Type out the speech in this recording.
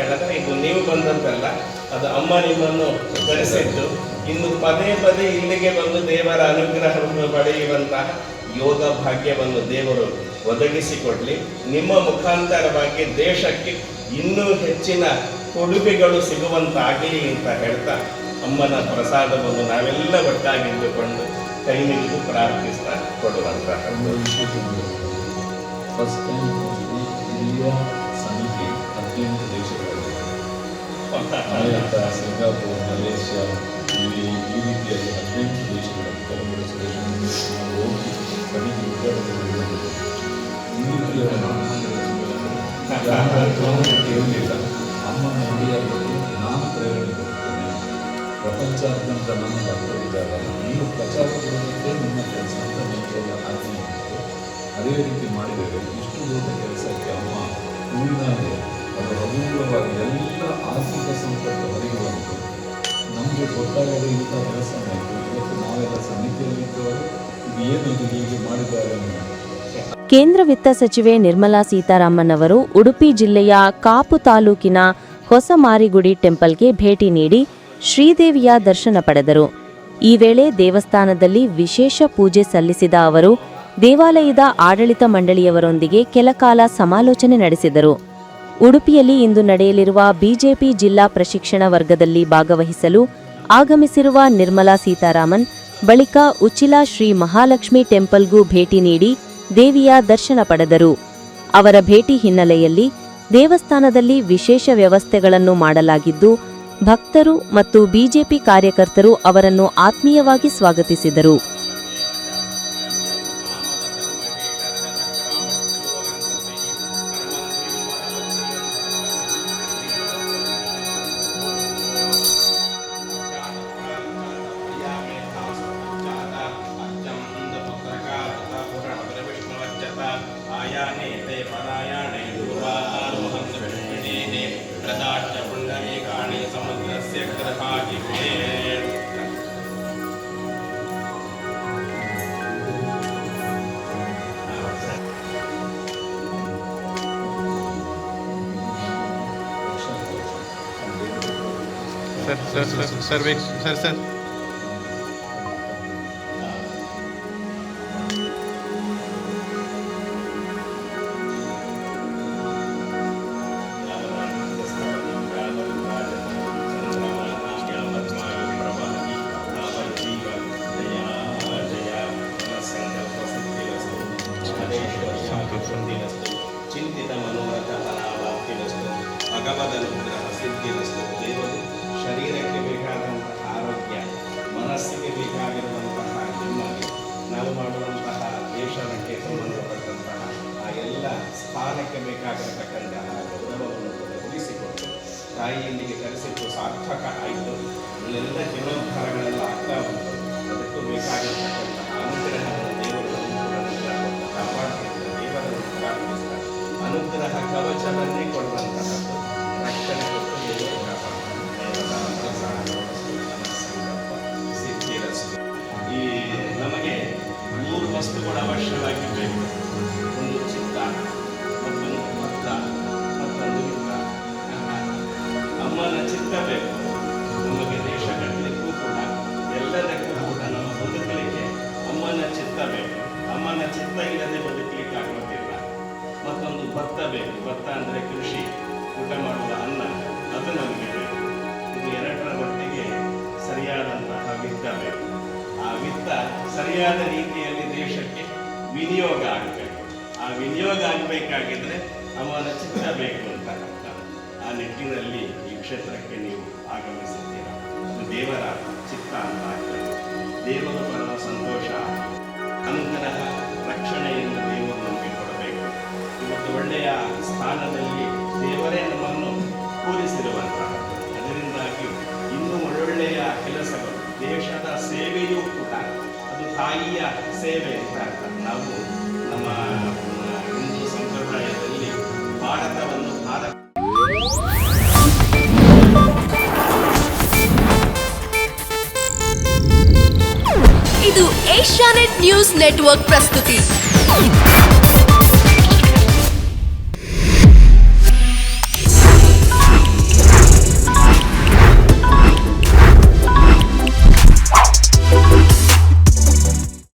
ಹೇಳಿದ್ರೆ ಇದು ನೀವು ಬಂದದ್ದಲ್ಲ, ಅದು ಅಮ್ಮ ನಿಮ್ಮನ್ನು ಕರೆಸಿದ್ದು. ಇನ್ನು ಪದೇ ಪದೇ ಇಲ್ಲಿಗೆ ಬಂದು ದೇವರ ಅನುಗ್ರಹವನ್ನು ಪಡೆಯುವಂತಹ ಯೋಗ ಭಾಗ್ಯವನ್ನು ದೇವರು ಒದಗಿಸಿಕೊಡ್ಲಿ. ನಿಮ್ಮ ಮುಖಾಂತರವಾಗಿ ದೇಶಕ್ಕೆ ಇನ್ನೂ ಹೆಚ್ಚಿನ ಕೊಡುಗೆಗಳು ಸಿಗುವಂತಾಗಲಿ ಅಂತ ಹೇಳ್ತಾ ಅಮ್ಮನ ಪ್ರಸಾದವನ್ನು ನಾವೆಲ್ಲ ಒಟ್ಟಾಗಿದ್ದುಕೊಂಡು ಕೈ ಮುಗಿದು ಪ್ರಾರ್ಥಿಸ್ತಾ ಕೊಡುವಂತಹ ಫಸ್ಟ್ ಟೈಮ್ ಇಲ್ಲಿಯ ಸಮಿತಿ 18 ದೇಶಗಳಲ್ಲಿ ಅಮೆರಿಕ, ಸಿಂಗಾಪುರ್, ಮಲೇಷ್ಯಾ ಇಲ್ಲಿ ಈ ರೀತಿಯಾಗಿ 18 ದೇಶಗಳಲ್ಲಿ ಕೆಲವು ದೇಶಗಳಲ್ಲಿ ನಾವು ಹೋಗಿ ಸಮಿತಿ ಉದ್ಘಾಟನೆಗಳಿಲ್ಲ. ಅಮ್ಮನ ನುಡಿಯಾಗಿ ನಾನು ಪ್ರೇರಣೆ ಕೊಡ್ತೇನೆ. ಪ್ರಪಂಚಾದ್ಯಂತ ನಮ್ಮ ಭಕ್ತರಿದ್ದಾರಲ್ಲ, ನೀವು ಪ್ರಚಾರ ಕೊಡೋದಕ್ಕೆ ನಿಮ್ಮ ಕೆಲಸ ಅಂತ ನೀವು ಆಜ್ಞೆ ಮಾಡಿತು. ಅದೇ ರೀತಿ ಮಾಡಿದರೆ ಇಷ್ಟು ದೊಡ್ಡ ಕೆಲಸಕ್ಕೆ ಅಮ್ಮ ಹೂವಿನಾಗೆ ಅದು ಅಮೂಲ್ಯವಾಗಿ ಎಲ್ಲ ಆರ್ಥಿಕ ಸಂಪತ್ತು ಹೊರಗುವಂತು ನಮಗೆ ಗೊತ್ತಾಗದೆ ಇಂಥ ಕೆಲಸ ಮಾಡಿತು. ಇವತ್ತು ನಾವೆಲ್ಲ ಸಮಿತಿಯಲ್ಲಿದ್ದವರು ಇದು ಏನು ಹೀಗೆ ಮಾಡಿದ್ದಾರೆ. ಕೇಂದ್ರ ವಿತ್ತ ಸಚಿವೆ ನಿರ್ಮಲಾ ಸೀತಾರಾಮನ್ ಅವರು ಉಡುಪಿ ಜಿಲ್ಲೆಯ ಕಾಪು ತಾಲೂಕಿನ ಹೊಸ ಮಾರಿಗುಡಿ ಟೆಂಪಲ್ಗೆ ಭೇಟಿ ನೀಡಿ ಶ್ರೀದೇವಿಯ ದರ್ಶನ ಪಡೆದರು. ಈ ವೇಳೆ ದೇವಸ್ಥಾನದಲ್ಲಿ ವಿಶೇಷ ಪೂಜೆ ಸಲ್ಲಿಸಿದ ಅವರು ದೇವಾಲಯದ ಆಡಳಿತ ಮಂಡಳಿಯವರೊಂದಿಗೆ ಕೆಲಕಾಲ ಸಮಾಲೋಚನೆ ನಡೆಸಿದರು. ಉಡುಪಿಯಲ್ಲಿ ಇಂದು ನಡೆಯಲಿರುವ ಬಿಜೆಪಿ ಜಿಲ್ಲಾ ಪ್ರಶಿಕ್ಷಣ ವರ್ಗದಲ್ಲಿ ಭಾಗವಹಿಸಲು ಆಗಮಿಸಿರುವ ನಿರ್ಮಲಾ ಸೀತಾರಾಮನ್ ಬಳಿಕ ಉಚ್ಚಿಲ ಶ್ರೀ ಮಹಾಲಕ್ಷ್ಮಿ ಟೆಂಪಲ್ಗೂ ಭೇಟಿ ನೀಡಿ ದೇವಿಯ ದರ್ಶನ ಪಡೆದರು. ಅವರ ಭೇಟಿ ಹಿನ್ನೆಲೆಯಲ್ಲಿ ದೇವಸ್ಥಾನದಲ್ಲಿ ವಿಶೇಷ ವ್ಯವಸ್ಥೆಗಳನ್ನು ಮಾಡಲಾಗಿದ್ದು, ಭಕ್ತರು ಮತ್ತು ಬಿಜೆಪಿ ಕಾರ್ಯಕರ್ತರು ಅವರನ್ನು ಆತ್ಮೀಯವಾಗಿ ಸ್ವಾಗತಿಸಿದರು. ಸರ್ ಚಿಂತಿತ ಮನೋರಥ ಫಲಾವಾಪ್ತಿರಸ್ತು, ಭಗವದನುಗ್ರಹ ಸಿದ್ಧಿರಸ್ತು. ದೇವರು ಶರೀರಕ್ಕೆ ಬೇಕಾದಂತಹ ಆರೋಗ್ಯ, ಮನಸ್ಸಿಗೆ ಬೇಕಾಗಿರುವಂತಹ ನೆಮ್ಮದಿ, ನಾವು ಮಾಡುವಂತಹ ದೇಶಕ್ಕೆ ಸಂಬಂಧಪಟ್ಟಂತಹ ಆ ಎಲ್ಲ ಸ್ಥಾನಕ್ಕೆ ಬೇಕಾಗಿರತಕ್ಕಂತಹ ಗೌರವವನ್ನು ಉಳಿಸಿಕೊಟ್ಟು ತಾಯಿ ಇಲ್ಲಿಗೆ ಕರೆಸಿದ್ದು ಸಾರ್ಥಕ ಆಯಿತು. ಇಲ್ಲೆಲ್ಲ ಜೀವನೋದ್ಧಾರಗಳೆಲ್ಲ ಆಗ್ತಾ ಉಂಟು. ಅದಕ್ಕೂ ಬೇಕಾಗಿರತಕ್ಕಂತಹ ಅನುಗ್ರಹವನ್ನು ದೇವರು ಕಾಪಾಡ್ತಿದ್ದ ದೇವರನ್ನು ಪ್ರಾರ್ಥಿಸ್ತಾರೆ. ಅನುಗ್ರಹ ಕವಚವನ್ನೇ ಕೊಡುವಂತಹದ್ದು, ರಕ್ಷಣೆ ಕೊಟ್ಟು ದೇವರು ಸಿದ್ಧಿರಸ್ತು. ಈ ನಮಗೆ 3 ವಸ್ತುಗಳು ಅವಶ್ಯವಾಗಿ ಬೇಕು. ಒಂದು ಚಿತ್ತ, ಮತ್ತೊಂದು ಭಕ್ತ, ಮತ್ತೊಂದು ವಿತ್ತ. ಅಮ್ಮನ ಚಿತ್ತ ಬೇಕು ನಮಗೆ ದೇಶ ಕಟ್ಟಲಿಕ್ಕೂ ಕೂಡ, ಎಲ್ಲದಕ್ಕೂ ಕೂಡ ನಮ್ಮ ಬದುಕಲಿಕ್ಕೆ ಅಮ್ಮನ ಚಿತ್ತ ಬೇಕು. ಅಮ್ಮನ ಚಿತ್ತ ಇಲ್ಲದೆ ಬದುಕಲಿಕ್ಕೆ ಆಗೋದಿಲ್ಲ. ಮತ್ತೊಂದು ಭತ್ತ ಬೇಕು. ಭತ್ತ ಅಂದರೆ ಕೃಷಿ, ಊಟ ಮಾಡುವ ಅನ್ನ, ಅದು ನಮಗೆ ಬೇಕು. ಇದು ಎರಡರ ಒಟ್ಟಿಗೆ ಸರಿಯಾದಂತಹ ವಿತ್ತ ಬೇಕು. ಆ ವಿತ್ತ ಸರಿಯಾದ ರೀತಿಯಲ್ಲಿ ದೇಶಕ್ಕೆ ವಿನಿಯೋಗ ಆಗಬೇಕು. ಆ ವಿನಿಯೋಗ ಆಗಬೇಕಾಗಿದ್ರೆ ಅಮ್ಮನ ಚಿತ್ತ ಬೇಕು ಅಂತ ಅರ್ಥ. ಆ ನಿಟ್ಟಿನಲ್ಲಿ ಈ ಕ್ಷೇತ್ರಕ್ಕೆ ನೀವು ಆಗಮಿಸಿದ್ದೀರ. ದೇವರ ಚಿತ್ತ ಅಂತ ಆಗ್ತದೆ. ದೇವರು ಬರುವ ಸಂತೋಷ, ಅನುಗ್ರಹ, ರಕ್ಷಣೆಯನ್ನು ದೇವರು ನಮಗೆ ಕೊಡಬೇಕು. ಇವತ್ತು ಒಳ್ಳೆಯ ಸ್ಥಾನದಲ್ಲಿ ದೇವರೇ ನಮ್ಮನ್ನು ಕೂರಿಸಿರುವಂತಹ, ಅದರಿಂದಾಗಿ ಇನ್ನೂ ಒಳ್ಳೊಳ್ಳೆಯ ಕೆಲಸಗಳು, ದೇಶದ ಸೇವೆಯೂ ಕೂಡ ಅದು ತಾಯಿಯ ಸೇವೆ ಅಂತ ಅರ್ಥ. ನಾವು ನಮ್ಮ ಹಿಂದೂ ಸಂಪ್ರದಾಯದಲ್ಲಿ ಭಾರತವನ್ನು ಇದು ಏಷ್ಯಾನೆಟ್ ನ್ಯೂಸ್ ನೆಟ್ವರ್ಕ್ ಪ್ರಸ್ತುತಿ.